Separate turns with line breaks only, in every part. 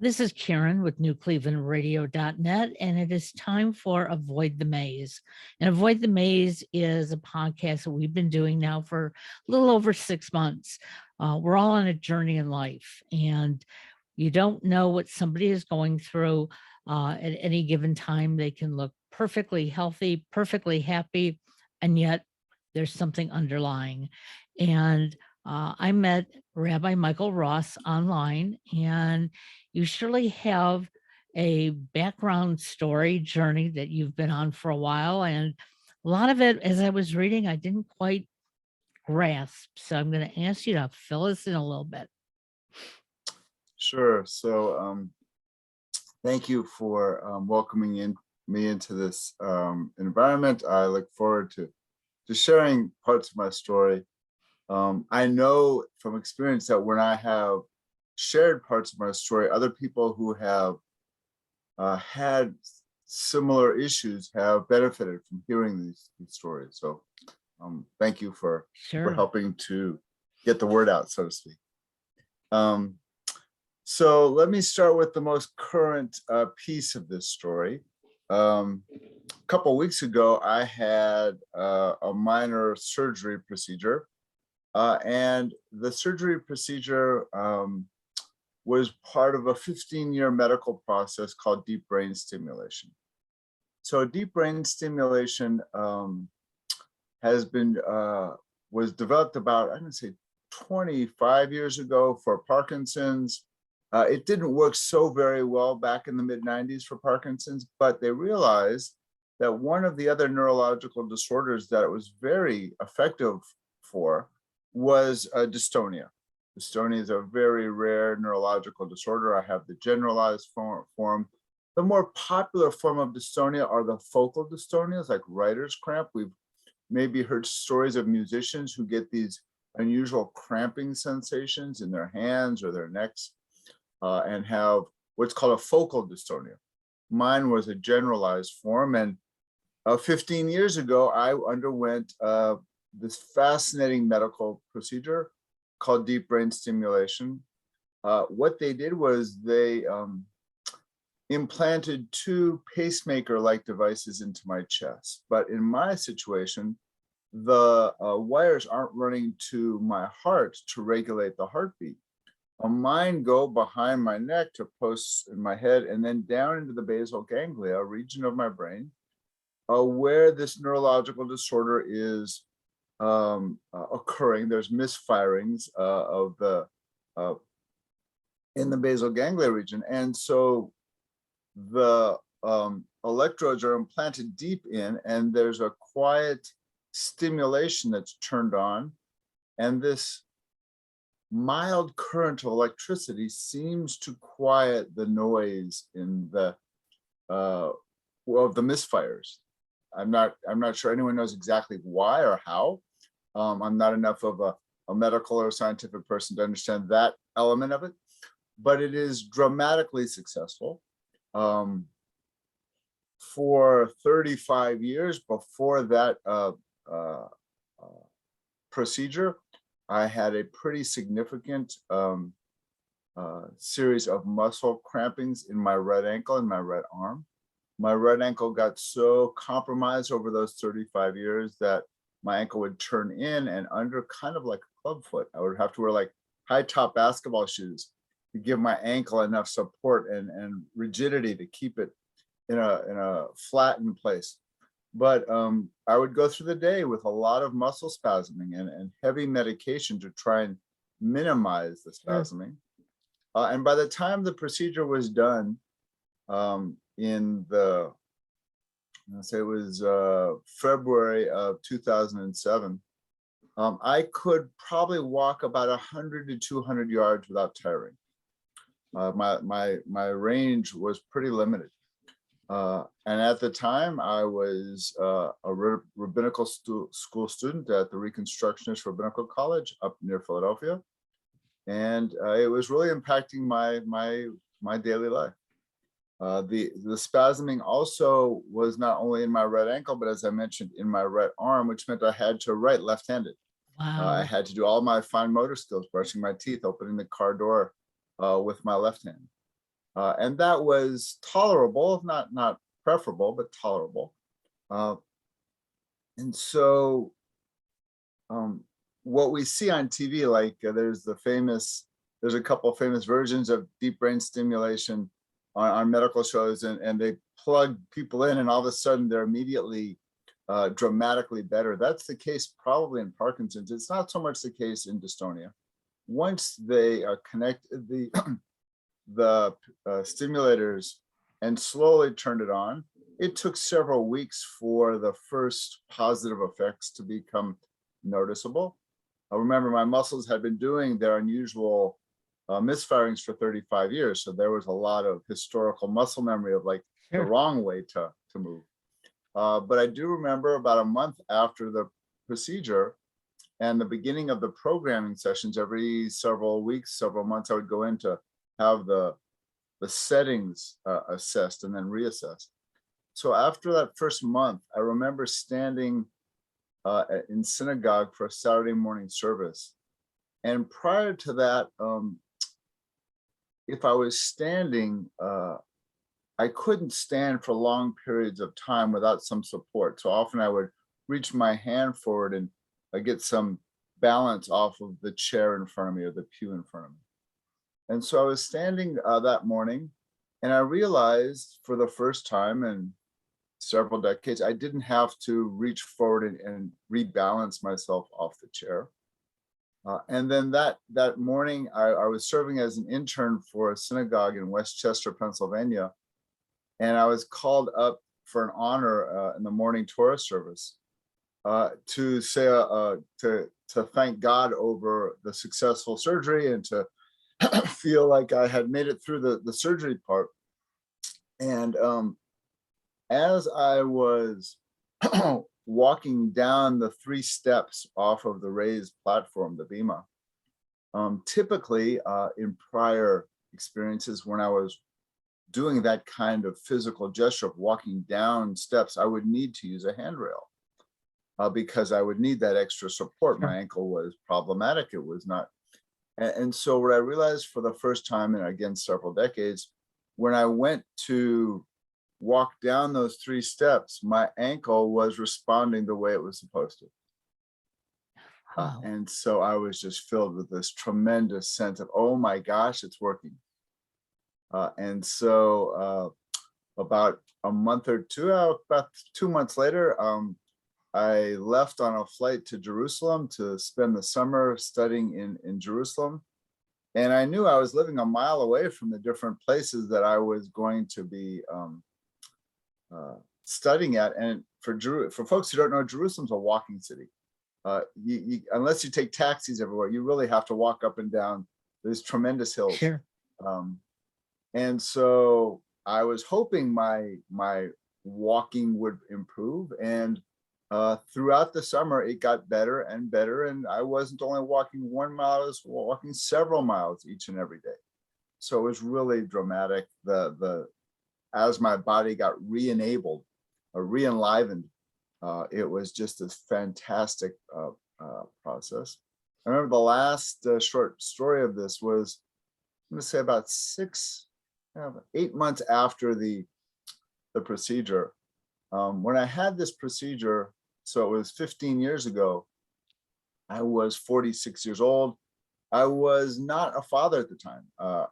This is Karen with NewClevelandRadio.net, and it is time for Avoid the Maze. And Avoid the Maze is a podcast that we've been doing now for a little over 6 months. We're all on a journey in life, and you don't know what somebody is going through at any given time. They can look perfectly healthy, perfectly happy, and yet there's something underlying. And I met Rabbi Michael Ross online, and you surely have a background story journey that you've been on for a while. And a lot of it, as I was reading, I didn't quite grasp. So I'm going to ask you to fill us in a little bit.
Sure. So thank you for welcoming me into this environment. I look forward to sharing parts of my story. I know from experience that when I have shared parts of my story, other people who have had similar issues have benefited from hearing these stories. So thank you for helping to get the word out, so to speak. So let me start with the most current piece of this story. A couple of weeks ago, I had a minor surgery procedure, and the surgery procedure was part of a 15-year medical process called deep brain stimulation. So deep brain stimulation has been was developed about, I'm going to say, 25 years ago for Parkinson's. It didn't work so very well back in the mid-90s for Parkinson's, but they realized that one of the other neurological disorders that it was very effective for was dystonia. Dystonia is a very rare neurological disorder. I have the generalized form. The more popular form of dystonia are the focal dystonias, like writer's cramp. We've maybe heard stories of musicians who get these unusual cramping sensations in their hands or their necks, and have what's called a focal dystonia. Mine was a generalized form, and 15 years ago, I underwent this fascinating medical procedure called deep brain stimulation. What they did was they implanted two pacemaker-like devices into my chest. But in my situation, the wires aren't running to my heart to regulate the heartbeat. Mine go behind my neck to posts in my head and then down into the basal ganglia, a region of my brain, where this neurological disorder is occurring. There's misfirings of the in the basal ganglia region, and so the electrodes are implanted deep in, and there's a quiet stimulation that's turned on, and this mild current of electricity seems to quiet the noise in the of the misfires. I'm not sure anyone knows exactly why or how. I'm not enough of a medical or scientific person to understand that element of it, but it is dramatically successful. For 35 years before that procedure, I had a pretty significant series of muscle crampings in my right ankle and my right arm. My right ankle got so compromised over those 35 years that my ankle would turn in and under, kind of like a club foot. I would have to wear like high top basketball shoes to give my ankle enough support and rigidity to keep it in a flattened place. But I would go through the day with a lot of muscle spasming and heavy medication to try and minimize the spasming. And by the time the procedure was done, in the, I'll say it was February of 2007, I could probably walk about 100 to 200 yards without tiring. My range was pretty limited. And at the time, I was a rabbinical school student at the Reconstructionist Rabbinical College up near Philadelphia, and it was really impacting my daily life. The spasming also was not only in my right ankle, but as I mentioned, in my right arm, which meant I had to write left-handed.
Wow.
I had to do all my fine motor skills, brushing my teeth, opening the car door with my left hand. And that was tolerable, not preferable, but tolerable. Uh, and so what we see on TV, like there's a couple of famous versions of deep brain stimulation on medical shows, and they plug people in, and all of a sudden they're immediately dramatically better. That's the case probably in Parkinson's. It's not so much the case in dystonia. Once they connect the stimulators and slowly turned it on, it took several weeks for the first positive effects to become noticeable. I remember my muscles had been doing their unusual misfirings for 35 years. So there was a lot of historical muscle memory of like the
Sure.
wrong way to move. But I do remember about a month after the procedure and the beginning of the programming sessions, every several weeks, several months, I would go in to have the settings assessed and then reassessed. So after that first month, I remember standing in synagogue for a Saturday morning service. And prior to that, if I was standing, I couldn't stand for long periods of time without some support. So often I would reach my hand forward and get some balance off of the chair in front of me or the pew in front of me. And so I was standing that morning, and I realized for the first time in several decades, I didn't have to reach forward and rebalance myself off the chair. And then that morning, I was serving as an intern for a synagogue in Westchester, Pennsylvania, and I was called up for an honor in the morning Torah service to say to thank God over the successful surgery and to feel like I had made it through the surgery part. And as I was walking down the 3 steps off of the raised platform, the bima, typically in prior experiences when I was doing that kind of physical gesture of walking down steps, I would need to use a handrail because I would need that extra support.
Sure.
My ankle was problematic. It was not. And so what I realized for the first time, and again, several decades, when I went to walk down those 3 steps, my ankle was responding the way it was supposed to.
Wow.
And so I was just filled with this tremendous sense of, oh my gosh, it's working. And so about a month or two, about 2 months later, I left on a flight to Jerusalem to spend the summer studying in Jerusalem. And I knew I was living a mile away from the different places that I was going to be studying at. And for folks who don't know, Jerusalem's a walking city. Unless you take taxis everywhere, you really have to walk up and down these tremendous hills.
Sure.
And so I was hoping my walking would improve. And throughout the summer, it got better and better. And I wasn't only walking 1 mile, I was walking several miles each and every day. So it was really dramatic. As my body got re-enabled, re-enlivened, it was just a fantastic process. I remember the last short story of this was, I'm going to say about 8 months after the procedure. When I had this procedure, so it was 15 years ago, I was 46 years old. I was not a father at the time.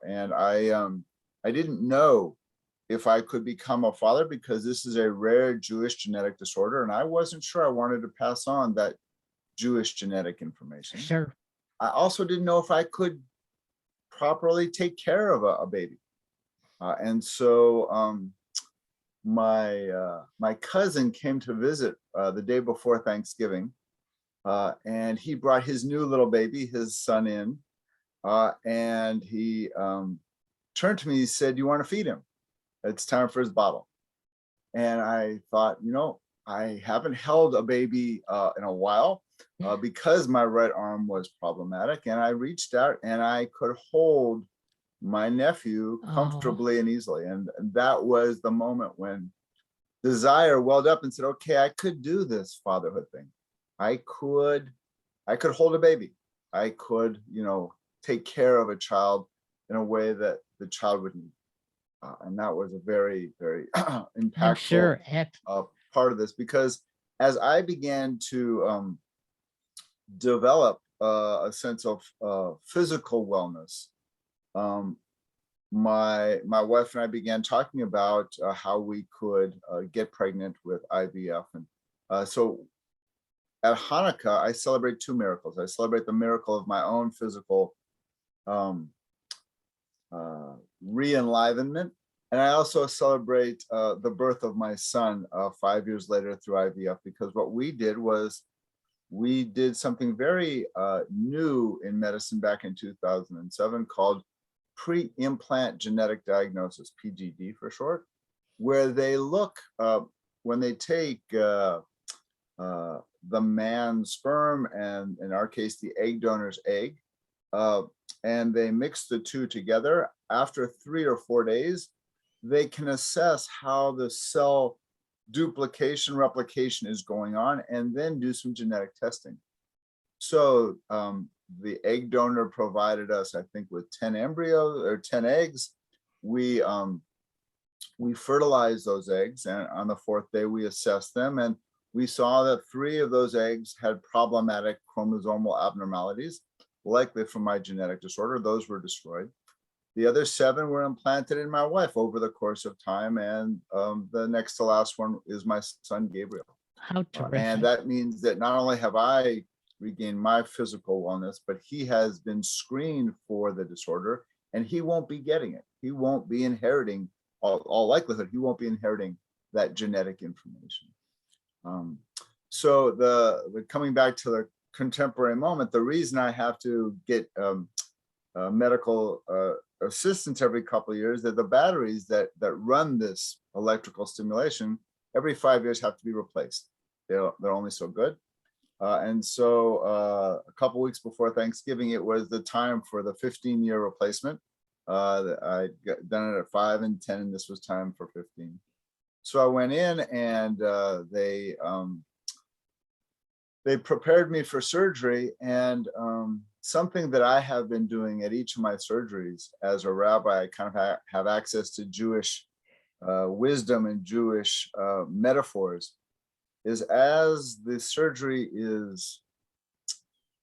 And I didn't know if I could become a father because this is a rare Jewish genetic disorder. And I wasn't sure I wanted to pass on that Jewish genetic information.
Sure.
I also didn't know if I could properly take care of a baby. And so my cousin came to visit the day before Thanksgiving, and he brought his new little baby, his son, in, and he turned to me. He said, "You want to feed him? It's time for his bottle." And I thought, I haven't held a baby in a while because my right arm was problematic, and I reached out and I could hold my nephew comfortably and easily. And that was the moment when desire welled up and said, okay, I could do this fatherhood thing. I could hold a baby. I could, take care of a child in a way that the child would need. And that was a very, very
I'm
impactful
sure. Heck,
part of this, because as I began to develop a sense of physical wellness, um, my wife and I began talking about how we could get pregnant with IVF. And so at Hanukkah, I celebrate two miracles. I celebrate the miracle of my own physical um, re-enlivenment, and I also celebrate the birth of my son 5 years later through IVF, because what we did was we did something very new in medicine back in 2007 called pre-implant genetic diagnosis, PGD for short, where they look, when they take the man's sperm and, in our case, the egg donor's egg, and they mix the two together. After 3 or 4 days, they can assess how the cell duplication, replication is going on, and then do some genetic testing. So the egg donor provided us, I think, with 10 embryos or 10 eggs. We fertilized those eggs, and on the 4th day, we assessed them, and we saw that 3 of those eggs had problematic chromosomal abnormalities, likely from my genetic disorder. Those were destroyed. The other 7 were implanted in my wife over the course of time, and the next to last one is my son, Gabriel.
how terrific.
And that means that not only have I regained my physical wellness, but he has been screened for the disorder, and he won't be getting it. He won't be inheriting, all likelihood, he won't be inheriting that genetic information. So the coming back to the contemporary moment, the reason I have to get medical assistance every couple of years, that the batteries that run this electrical stimulation every 5 years have to be replaced. They're only so good. And so a couple weeks before Thanksgiving, it was the time for the 15-year replacement. I got done it at 5 and 10, and this was time for 15. So I went in, and they prepared me for surgery, and something that I have been doing at each of my surgeries as a rabbi, I kind of have access to Jewish wisdom and Jewish metaphors, is as the surgery is,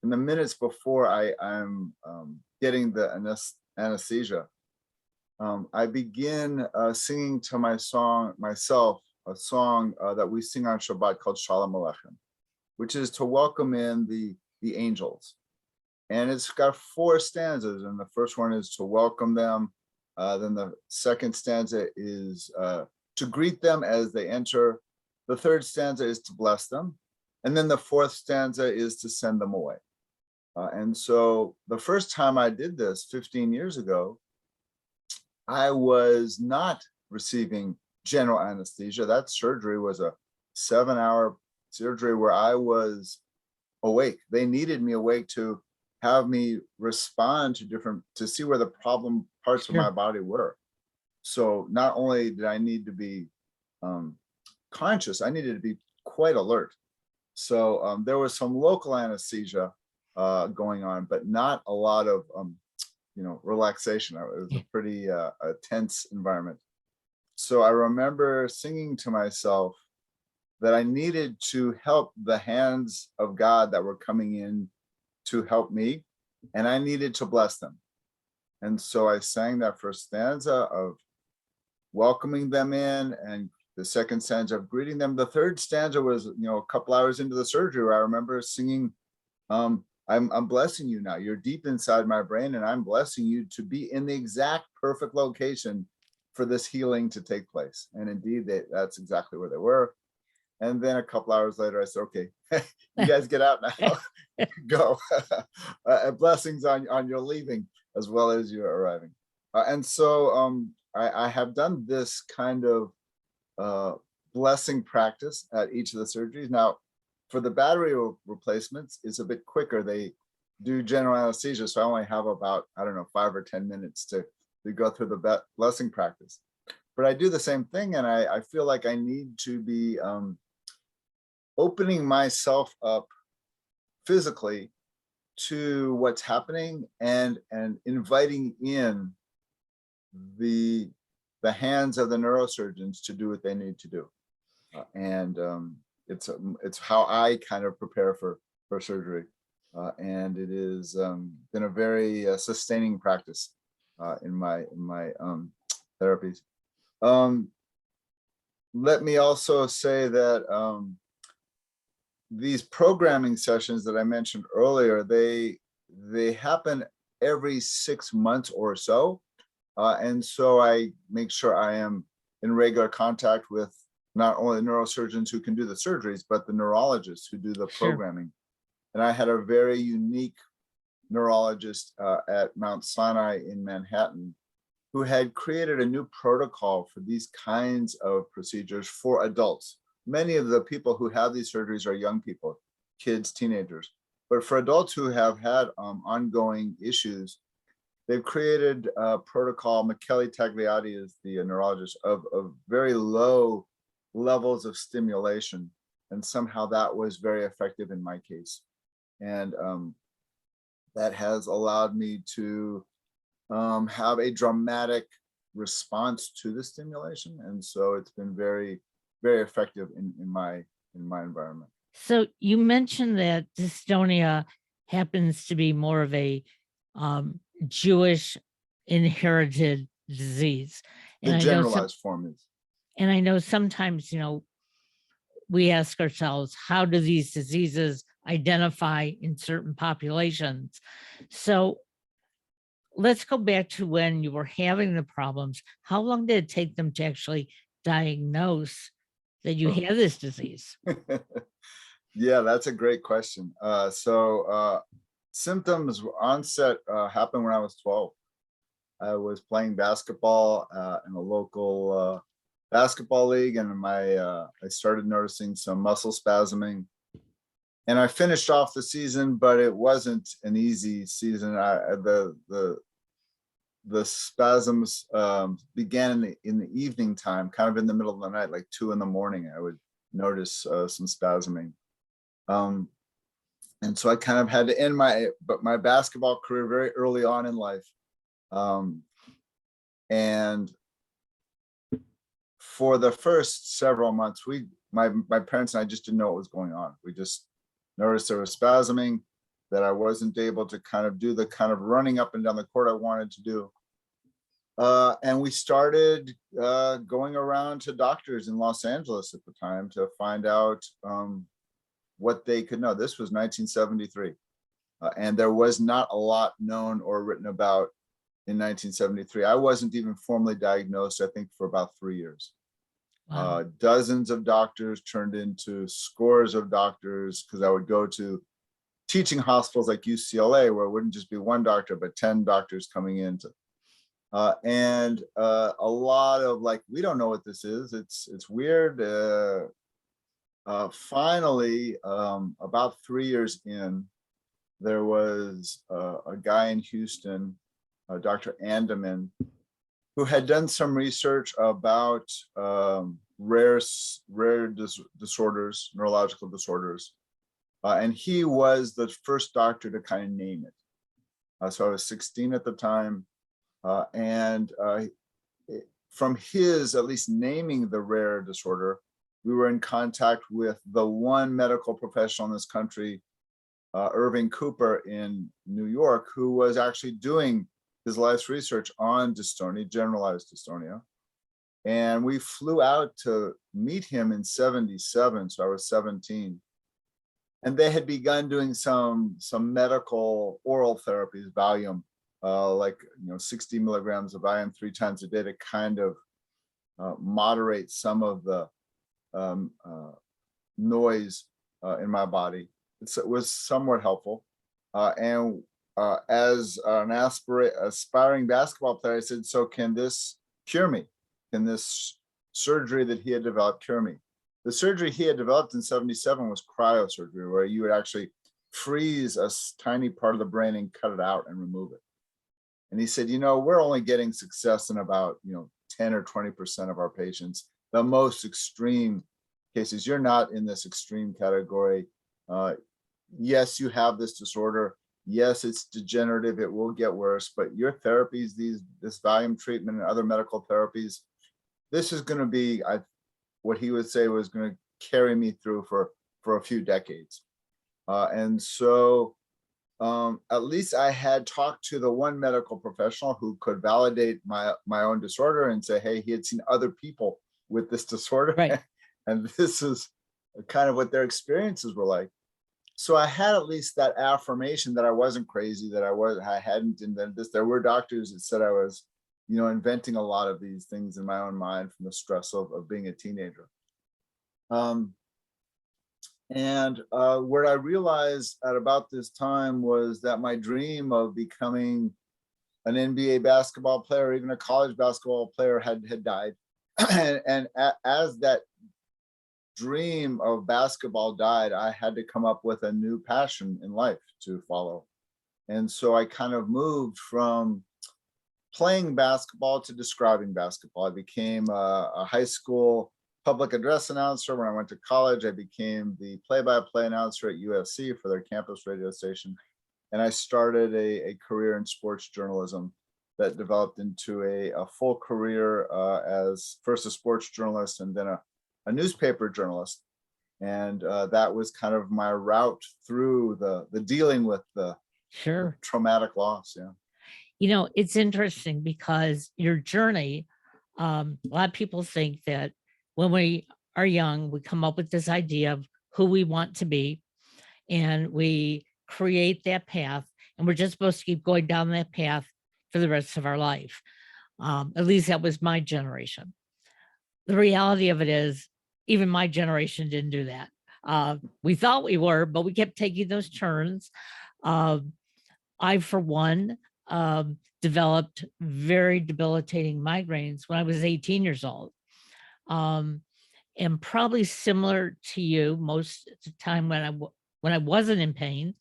in the minutes before I'm getting the anesthesia, I begin singing to myself a song that we sing on Shabbat called Shalom Aleichem, which is to welcome in the angels. And it's got 4 stanzas, and the first one is to welcome them. Then the second stanza is to greet them as they enter. The third stanza is to bless them. And then the 4th stanza is to send them away. And so the first time I did this 15 years ago, I was not receiving general anesthesia. That surgery was a 7-hour surgery where I was awake. They needed me awake to have me respond to see where the problem parts of my body were. So not only did I need to be conscious, I needed to be quite alert. So there was some local anesthesia going on, but not a lot of relaxation. It was a pretty tense environment. So I remember singing to myself that I needed to help the hands of God that were coming in to help me, and I needed to bless them. And so I sang that first stanza of welcoming them in, and the second stanza of greeting them. The third stanza was, a couple hours into the surgery, where I remember singing, I'm blessing you now. You're deep inside my brain, and I'm blessing you to be in the exact perfect location for this healing to take place. And indeed, that's exactly where they were. And then a couple hours later, I said, okay, you guys get out now. Go. Blessings on your leaving as well as your arriving. And so I have done this kind of blessing practice at each of the surgeries. Now, for the battery replacements, it's a bit quicker. They do general anesthesia, so I only have about, 5 or 10 minutes to go through the blessing practice. But I do the same thing, and I feel like I need to be opening myself up physically to what's happening, and inviting in the the hands of the neurosurgeons to do what they need to do. And it's how I kind of prepare for surgery. And it is been a very sustaining practice in my therapies. Let me also say that these programming sessions that I mentioned earlier, they happen every 6 months or so. And so I make sure I am in regular contact with not only neurosurgeons who can do the surgeries, but the neurologists who do the programming. And I had a very unique neurologist at Mount Sinai in Manhattan who had created a new protocol for these kinds of procedures for adults. Many of the people who have these surgeries are young people, kids, teenagers. But for adults who have had ongoing issues, they've created a protocol. Michele Tagliati is the neurologist, of very low levels of stimulation. And somehow that was very effective in my case. And that has allowed me to have a dramatic response to the stimulation. And so it's been very, very effective in my environment.
So you mentioned that dystonia happens to be more of a Jewish inherited disease. And
The generalized form is.
And I know sometimes, we ask ourselves, how do these diseases identify in certain populations? So let's go back to when you were having the problems. How long did it take them to actually diagnose that you had this disease?
Yeah, that's a great question. Symptoms onset happened when I was 12. I was playing basketball in a local basketball league, and I started noticing some muscle spasming. And I finished off the season, but it wasn't an easy season. The spasms began in the evening time, kind of in the middle of the night, like 2 a.m. I would notice some spasming. And so I kind of had to end my basketball career very early on in life. And for the first several months, my parents and I just didn't know what was going on. We just noticed there was spasming, that I wasn't able to kind of do the kind of running up and down the court I wanted to do. And we started going around to doctors in Los Angeles at the time to find out what they could know. This was 1973. And there was not a lot known or written about in 1973. I wasn't even formally diagnosed, I think, for about 3 years. Wow. Dozens of doctors turned into scores of doctors, because I would go to teaching hospitals like UCLA, where it wouldn't just be one doctor, but 10 doctors coming in. And a lot of like, we don't know what this is. It's weird. Finally, about 3 years in, there was a guy in Houston, Dr. Andaman, who had done some research about rare disorders, neurological disorders. And he was the first doctor to kind of name it. So I was 16 at the time. And from his, at least, naming the rare disorder, we were in contact with the one medical professional in this country, Irving Cooper in New York, who was actually doing his life's research on dystonia, generalized dystonia. And we flew out to meet him in 77, so I was 17. And they had begun doing some medical oral therapies, Valium, 60 milligrams of Valium 3 times a day to kind of moderate some of the noise in my body. It was somewhat helpful. As an aspiring basketball player, I said, so can this cure me? Can this surgery that he had developed cure me? The surgery he had developed in 77 was cryosurgery, where you would actually freeze a tiny part of the brain and cut it out and remove it. And he said, we're only getting success in about 10 or 20% of our patients. The most extreme cases, you're not in this extreme category. Yes, you have this disorder. Yes, it's degenerative. It will get worse, but your therapies, this Valium treatment and other medical therapies, this is going to be, what he would say was going to carry me through for a few decades. And so at least I had talked to the one medical professional who could validate my own disorder and say, hey, he had seen other people with this disorder.
Right.
And this is kind of what their experiences were like. So I had at least that affirmation that I wasn't crazy, that I hadn't invented this. There were doctors that said I was, inventing a lot of these things in my own mind from the stress of being a teenager. And what I realized at about this time was that my dream of becoming an NBA basketball player, or even a college basketball player, had died. And as that dream of basketball died, I had to come up with a new passion in life to follow. And so I kind of moved from playing basketball to describing basketball. I became a high school public address announcer. When I went to college, I became the play-by-play announcer at USC for their campus radio station. And I started a career in sports journalism that developed into a full career as first a sports journalist and then a newspaper journalist. And that was kind of my route through the dealing with the traumatic loss. Yeah.
It's interesting because your journey, a lot of people think that when we are young, we come up with this idea of who we want to be, and we create that path, and we're just supposed to keep going down that path for the rest of our life. At least that was my generation. The reality of it is, even my generation didn't do that. We thought we were, but we kept taking those turns. I, for one, developed very debilitating migraines when I was 18 years old. And probably similar to you, most of the time when I wasn't in pain,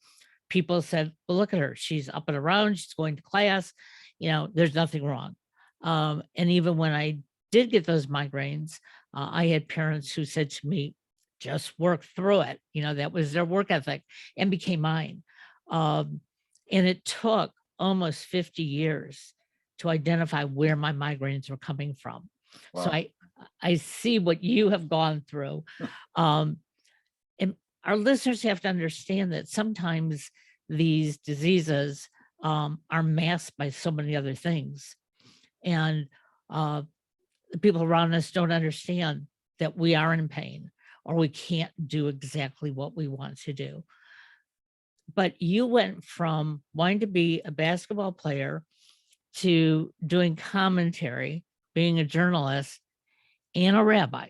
people said, well, look at her. She's up and around. She's going to class. There's nothing wrong. And even when I did get those migraines, I had parents who said to me, just work through it. That was their work ethic, and became mine. And it took almost 50 years to identify where my migraines were coming from. Wow. So I see what you have gone through. And our listeners have to understand that sometimes these diseases are masked by so many other things. And the people around us don't understand that we are in pain, or we can't do exactly what we want to do. But you went from wanting to be a basketball player to doing commentary, being a journalist, and a rabbi.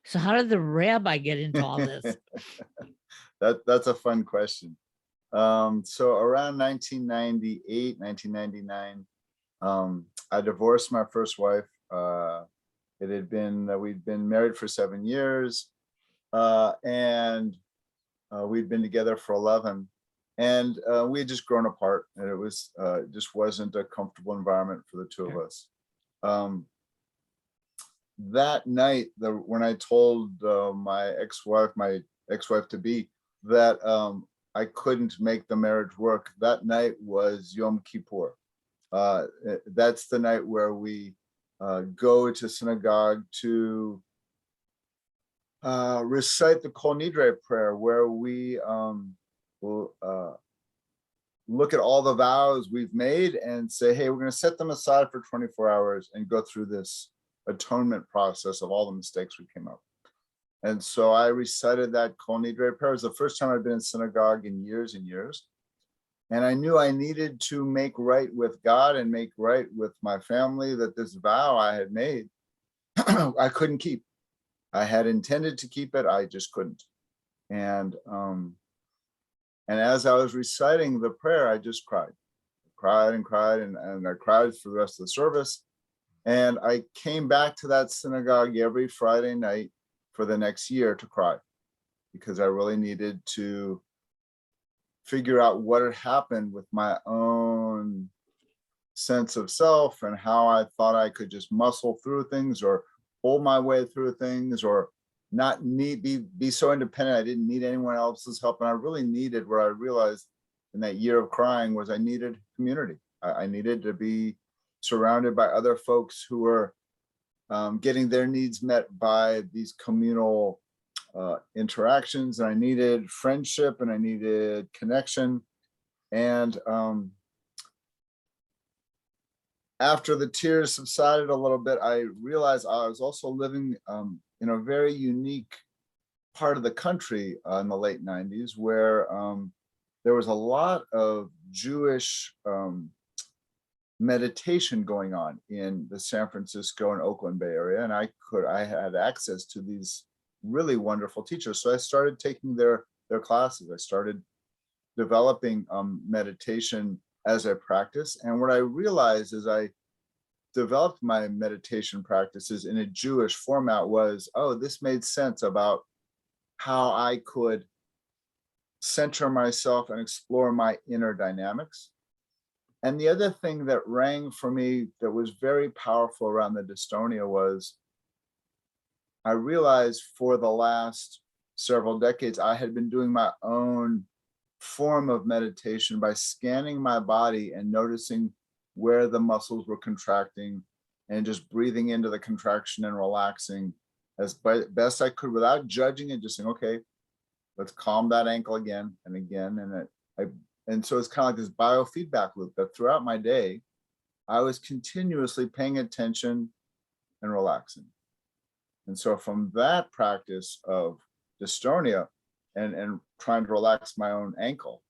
So how did the rabbi get into all this?
That's a fun question. So around 1998, 1999, I divorced my first wife. We'd been married for 7 years, and we'd been together for 11. And we had just grown apart, and it just wasn't a comfortable environment for the two of us. That night, when I told my ex-wife to be, that I couldn't make the marriage work, that night was Yom Kippur. That's the night where we go to synagogue to recite the Kol Nidre prayer, where we will look at all the vows we've made and say, hey, we're going to set them aside for 24 hours and go through this atonement process of all the mistakes we came up. And so I recited that Kol Nidre prayer. It was the first time I'd been in synagogue in years and years. And I knew I needed to make right with God and make right with my family, that this vow I had made, I couldn't keep. I had intended to keep it, I just couldn't. And as I was reciting the prayer, I just cried, and I cried for the rest of the service. And I came back to that synagogue every Friday night for the next year to cry, because I really needed to figure out what had happened with my own sense of self, and how I thought I could just muscle through things, or pull my way through things, or not be so independent. I didn't need anyone else's help. And I really needed, what I realized in that year of crying, was I needed community. I needed to be surrounded by other folks who were getting their needs met by these communal interactions. And I needed friendship and I needed connection. And after the tears subsided a little bit, I realized I was also living in a very unique part of the country in the late 90s, where there was a lot of Jewish meditation going on in the San Francisco and Oakland Bay Area. And I had access to these really wonderful teachers. So I started taking their classes. I started developing meditation as a practice. And what I realized as I developed my meditation practices in a Jewish format was, oh, this made sense about how I could center myself and explore my inner dynamics. And the other thing that rang for me that was very powerful around the dystonia was I realized for the last several decades, I had been doing my own form of meditation by scanning my body and noticing where the muscles were contracting and just breathing into the contraction and relaxing as best I could without judging it, just saying, okay, let's calm that ankle again and again. And so it's kind of like this biofeedback loop that throughout my day, I was continuously paying attention and relaxing. And so from that practice of dystonia and trying to relax my own ankle,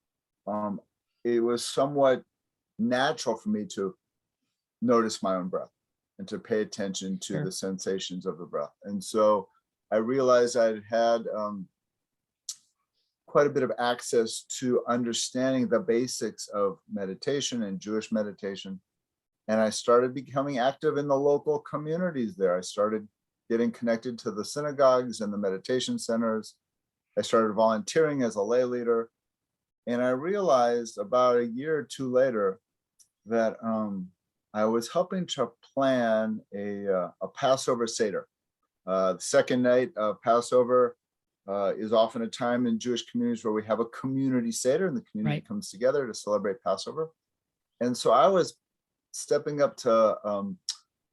it was somewhat natural for me to notice my own breath and to pay attention to the sensations of the breath. And so I realized I'd had quite a bit of access to understanding the basics of meditation and Jewish meditation. And I started becoming active in the local communities there. I started getting connected to the synagogues and the meditation centers. I started volunteering as a lay leader. And I realized about a year or two later that I was helping to plan a Passover Seder. The second night of Passover is often a time in Jewish communities where we have a community Seder and the community comes together to celebrate Passover. And so I was stepping up to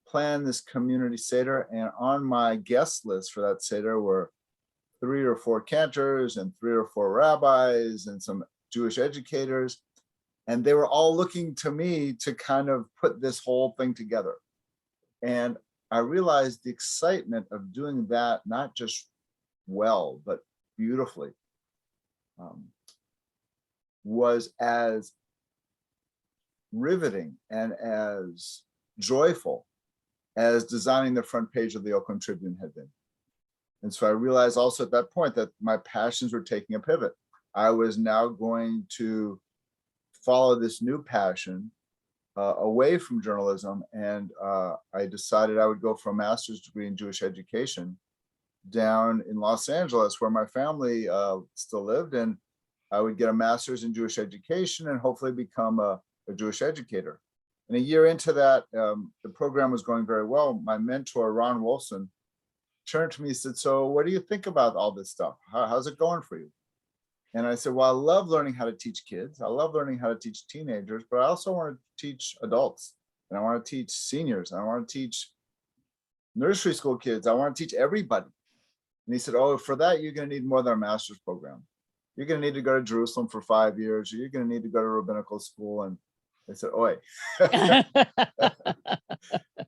plan this community Seder, and on my guest list for that Seder were 3 or 4 cantors and 3 or 4 rabbis and some Jewish educators. And they were all looking to me to kind of put this whole thing together. And I realized the excitement of doing that, not just well, but beautifully, was as riveting and as joyful as designing the front page of the Oakland Tribune had been. And so I realized also at that point that my passions were taking a pivot. I was now going to follow this new passion away from journalism. And I decided I would go for a master's degree in Jewish education down in Los Angeles, where my family still lived. And I would get a master's in Jewish education and hopefully become a Jewish educator. And a year into that, the program was going very well. My mentor, Ron Wolfson, turned to me and said, so what do you think about all this stuff? How's it going for you? And I said, well, I love learning how to teach kids. I love learning how to teach teenagers, but I also want to teach adults. And I want to teach seniors. I want to teach nursery school kids. I want to teach everybody. And he said, oh, for that, you're going to need more than a master's program. You're going to need to go to Jerusalem for 5 years. Or you're going to need to go to rabbinical school. And I said, oi.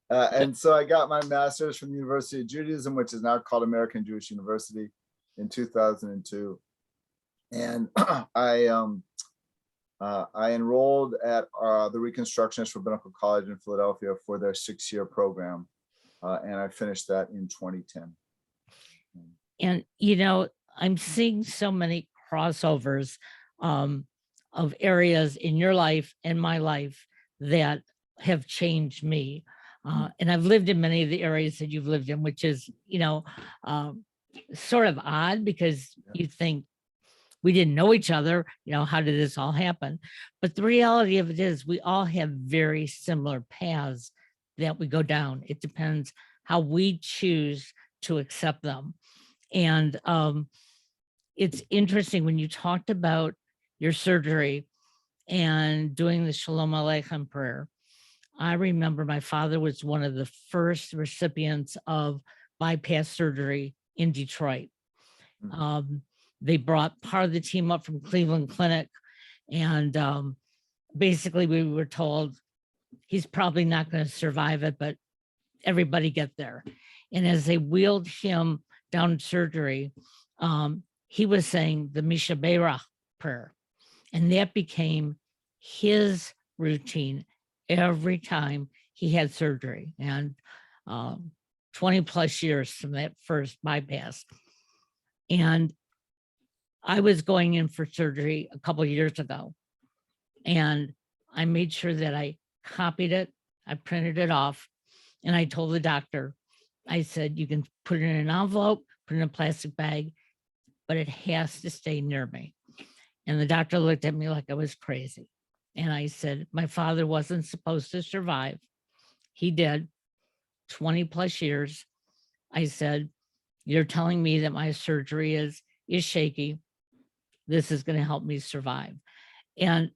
And so I got my master's from the University of Judaism, which is now called American Jewish University, in 2002. And I enrolled at the Reconstructionist Rabbinical College in Philadelphia for their 6-year program. And I finished that in 2010.
And, you know, I'm seeing so many crossovers of areas in your life and my life that have changed me. And I've lived in many of the areas that you've lived in, which is, you know, sort of odd because you think we didn't know each other, you know, how did this all happen? But the reality of it is we all have very similar paths that we go down. It depends how we choose to accept them. And it's interesting when you talked about your surgery and doing the Shalom Aleichem prayer. I remember my father was one of the first recipients of bypass surgery in Detroit.
Mhm.
They brought part of the team up from Cleveland Clinic, and basically we were told he's probably not going to survive it, but everybody get there. And as they wheeled him down surgery, he was saying the Misha Beira prayer, and that became his routine every time he had surgery. And 20 plus years from that first bypass. And I was going in for surgery a couple of years ago, and I made sure that I copied it, I printed it off, and I told the doctor, I said, you can put it in an envelope, put it in a plastic bag, but it has to stay near me. And the doctor looked at me like I was crazy. And I said, my father wasn't supposed to survive. He did, 20 plus years. I said, you're telling me that my surgery is shaky. This is going to help me survive. And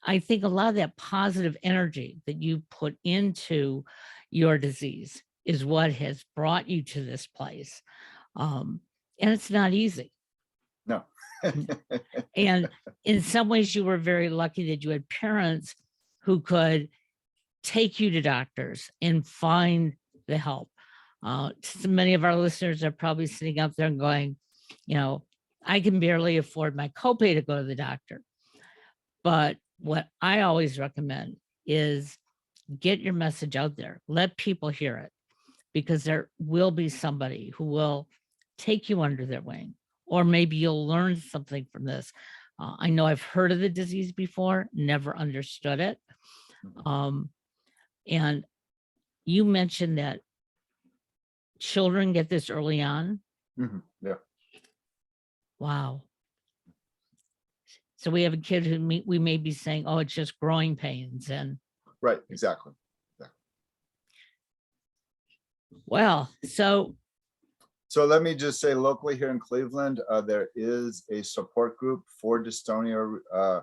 I think a lot of that positive energy that you put into your disease is what has brought you to this place. And it's not easy.
No.
And in some ways, you were very lucky that you had parents who could take you to doctors and find the help. So many of our listeners are probably sitting up there and going, you know, I can barely afford my copay to go to the doctor. But what I always recommend is get your message out there. Let people hear it, because there will be somebody who will take you under their wing, or maybe you'll learn something from this. I know I've heard of the disease before, never understood it. And you mentioned that children get this early on.
Mhm. Yeah.
Wow. So we have a kid who we may be saying, oh, it's just growing pains. And
Right, exactly.
well, so
let me just say, locally here in Cleveland, there is a support group for dystonia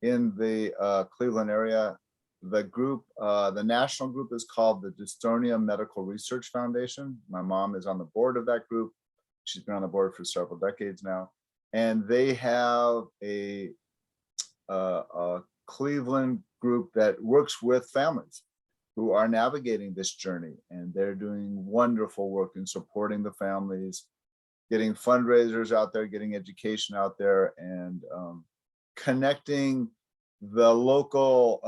in the Cleveland area. The group, the national group, is called the Dystonia Medical Research Foundation. My mom is on the board of that group. She's been on the board for several decades now. And they have a Cleveland group that works with families who are navigating this journey, and they're doing wonderful work in supporting the families, getting fundraisers out there, getting education out there, and connecting the local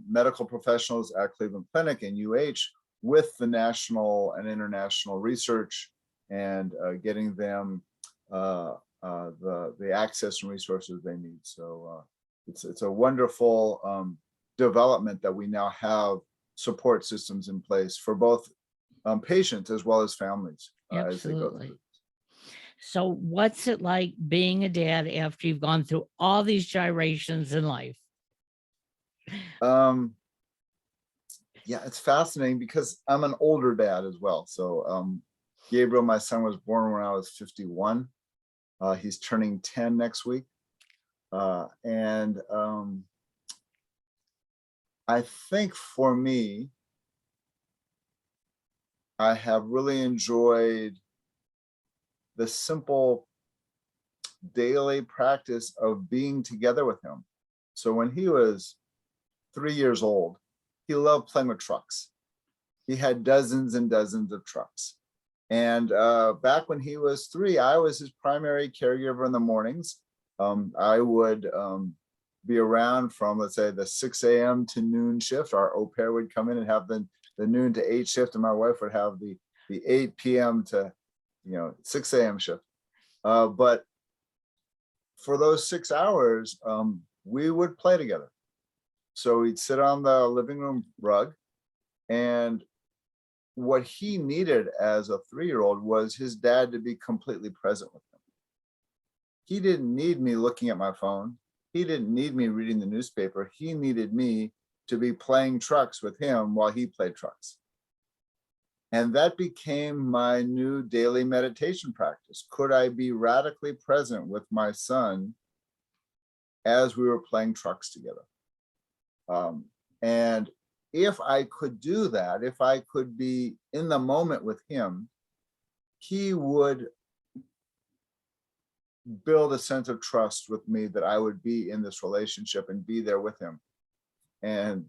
medical professionals at Cleveland Clinic and UH with the national and international research, and getting them the access and resources they need. So it's a wonderful development that we now have support systems in place for both patients as well as families as they go
absolutely.
through.
So what's it like being a dad after you've gone through all these gyrations in life?
Yeah, it's fascinating because I'm an older dad as well. So Gabriel, my son, was born when I was 51. He's turning 10 next week. And I think for me, I have really enjoyed the simple daily practice of being together with him. So when he was 3 years old, he loved playing with trucks. He had dozens and dozens of trucks. And back when he was 3, I was his primary caregiver in the mornings. I would be around from, let's say, the 6 a.m. to noon shift. Our au pair would come in and have the noon to 8 shift, and my wife would have the 8 p.m. to 6 a.m. shift. But for those 6 hours, we would play together. So we'd sit on the living room rug, and what he needed as a 3-year-old was his dad to be completely present with him. He didn't need me looking at my phone. He didn't need me reading the newspaper. He needed me to be playing trucks with him while he played trucks. And that became my new daily meditation practice. Could I be radically present with my son as we were playing trucks together? And if I could do that, if I could be in the moment with him, he would build a sense of trust with me that I would be in this relationship and be there with him. And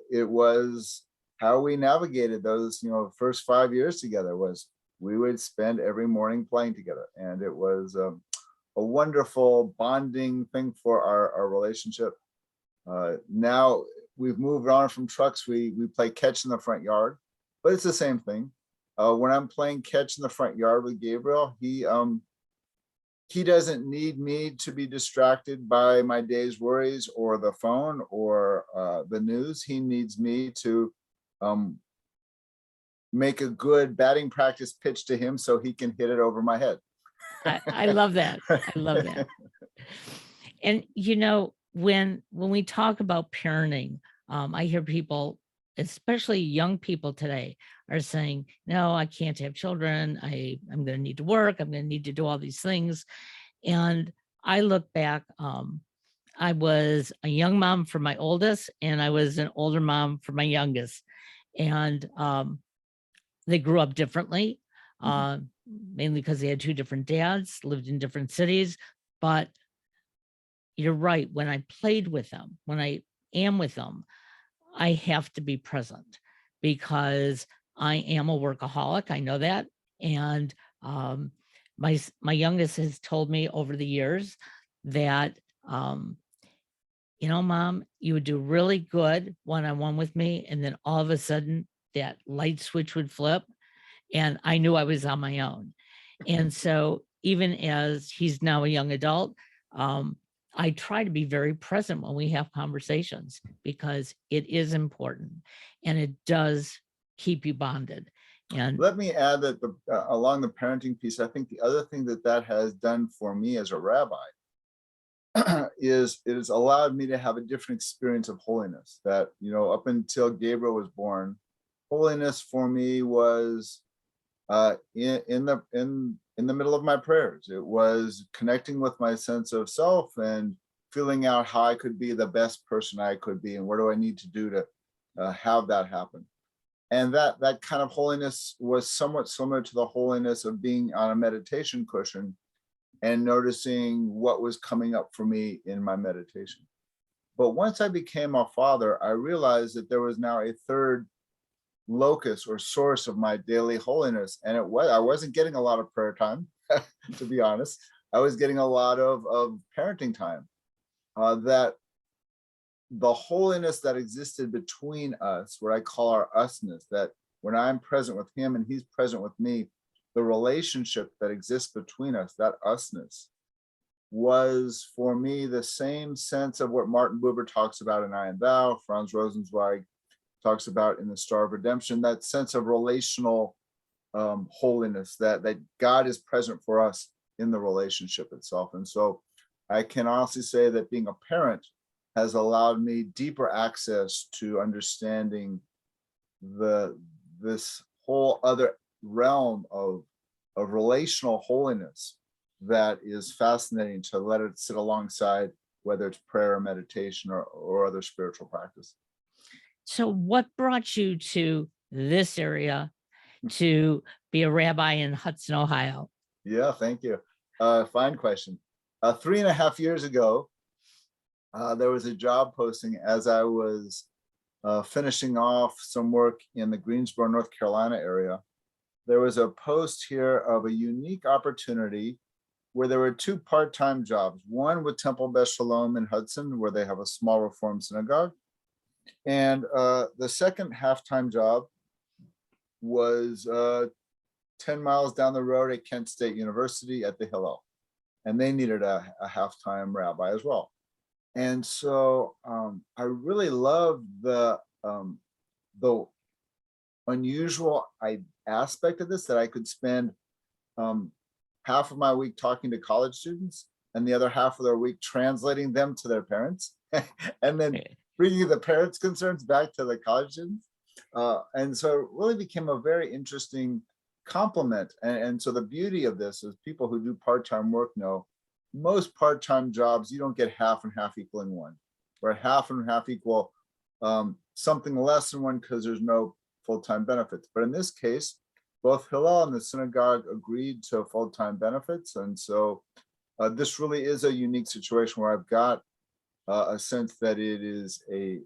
it was how we navigated those, first 5 years together. Was we would spend every morning playing together, and it was a wonderful bonding thing for our relationship. Now we've moved on from trucks. We play catch in the front yard, but it's the same thing. When I'm playing catch in the front yard with Gabriel, he doesn't need me to be distracted by my day's worries or the phone or the news. He needs me to make a good batting practice pitch to him so he can hit it over my head.
I love that. I love that. And when we talk about parenting, I hear people, especially young people today, are saying, no, I can't have children. I'm going to need to work. I'm going to need to do all these things. And I look back, I was a young mom for my oldest, and I was an older mom for my youngest. And they grew up differently, mainly because they had two different dads, lived in different cities. But you're right. When I played with them, when I am with them, I have to be present because I am a workaholic. I know that. And my youngest has told me over the years that, Mom, you would do really good one-on-one with me. And then all of a sudden that light switch would flip and I knew I was on my own. And so even as he's now a young adult, I try to be very present when we have conversations because it is important and it does keep you bonded. And
let me add that along the parenting piece, I think the other thing that has done for me as a rabbi is it has allowed me to have a different experience of holiness. That, up until Gabriel was born, holiness for me was in the middle of my prayers. It was connecting with my sense of self and feeling out how I could be the best person I could be, and what do I need to do to have that happen. And that kind of holiness was somewhat similar to the holiness of being on a meditation cushion and noticing what was coming up for me in my meditation. But once I became a father, I realized that there was now a third locus or source of my daily holiness. And I wasn't getting a lot of prayer time, to be honest. I was getting a lot of parenting time. That the holiness that existed between us, what I call our usness, that when I'm present with him and he's present with me, the relationship that exists between us, that usness, was for me the same sense of what Martin Buber talks about in I and Thou, Franz Rosenzweig talks about in the Star of Redemption, that sense of relational holiness, that God is present for us in the relationship itself. And so I can honestly say that being a parent has allowed me deeper access to understanding this whole other realm of relational holiness that is fascinating to let it sit alongside, whether it's prayer or meditation or other spiritual practice.
so what brought you to this area to be a rabbi in Hudson, Ohio?
Yeah, thank you. Fine question. 3.5 years ago, there was a job posting as I was finishing off some work in the Greensboro, North Carolina area. There was a post here of a unique opportunity where there were 2 part-time jobs, one with Temple Beth Shalom in Hudson, where they have a small Reform synagogue. And the second half-time job was 10 miles down the road at Kent State University at the Hillel. And they needed a half-time rabbi as well. And so I really loved the unusual aspect of this, that I could spend half of my week talking to college students and the other half of their week translating them to their parents and then bringing the parents' concerns back to the college students. And so it really became a very interesting complement. And so the beauty of this is people who do part-time work know most part-time jobs, you don't get half and half equaling one, where half and half equal something less than one because there's no full-time benefits. But in this case, both Hillel and the synagogue agreed to full-time benefits. And so this really is a unique situation where I've got a sense that it is a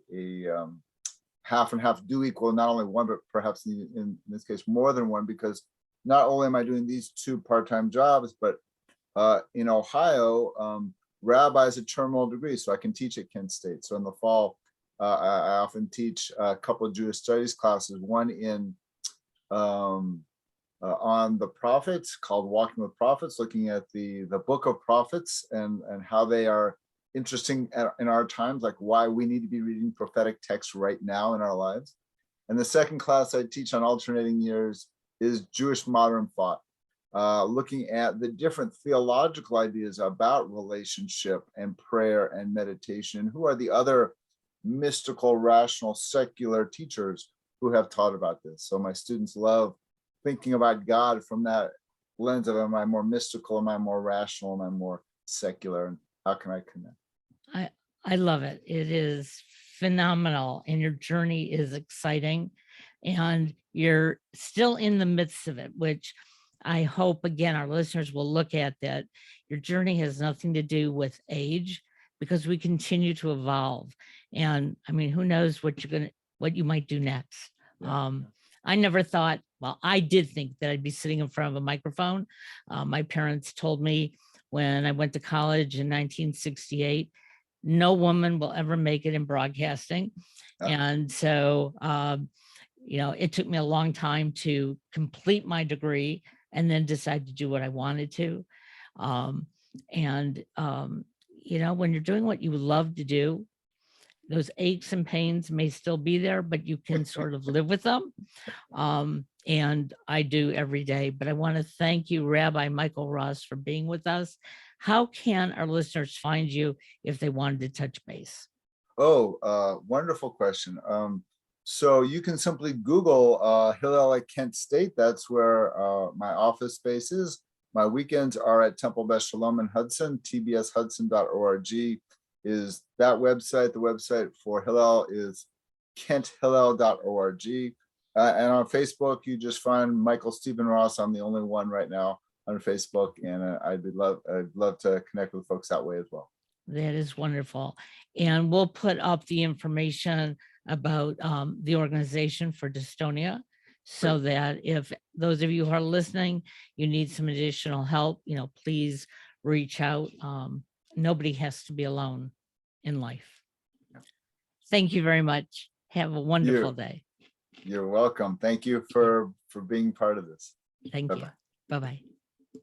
half and half do equal not only one, but perhaps in this case more than one, because not only am I doing these two part-time jobs, but in Ohio, rabbi is a terminal degree, so I can teach at Kent State. So in the fall, I often teach a couple of Jewish studies classes, one in on the prophets called Walking with Prophets, looking at the book of prophets and how they are interesting in our times, like why we need to be reading prophetic texts right now in our lives. And the second class I teach on alternating years is Jewish modern thought, looking at the different theological ideas about relationship and prayer and meditation, and who are the other mystical, rational, secular teachers who have taught about this. So my students love thinking about God from that lens of, am I more mystical, am I more rational, am I more secular, and how can I connect?
I love it. It is phenomenal, and your journey is exciting, and you're still in the midst of it, which I hope, again, our listeners will look at that. Your journey has nothing to do with age, because we continue to evolve. And I mean, who knows what you might do next.
Yeah.
I never thought, well, I did think that I'd be sitting in front of a microphone. My parents told me when I went to college in 1968, no woman will ever make it in broadcasting. And so, it took me a long time to complete my degree and then decide to do what I wanted to. When you're doing what you love to do, those aches and pains may still be there, but you can sort of live with them. And I do every day. But I want to thank you, Rabbi Michael Ross, for being with us. How can our listeners find you if they wanted to touch base?
Wonderful question. So you can simply Google Hillel at Kent State. That's where my office space is. My weekends are at Temple Beth Shalom in Hudson. tbshudson.org is that website. The website for Hillel is kenthillel.org. And on Facebook, you just find Michael Stephen Ross. I'm the only one right now on Facebook, and I'd love to connect with folks that way as well.
That is wonderful. And we'll put up the information about the organization for Dystonia, so that if those of you who are listening, you need some additional help, please reach out. Nobody has to be alone in life. Thank you very much. Have a wonderful day.
You're welcome. Thank you for being part of this.
Thank you. Bye-bye.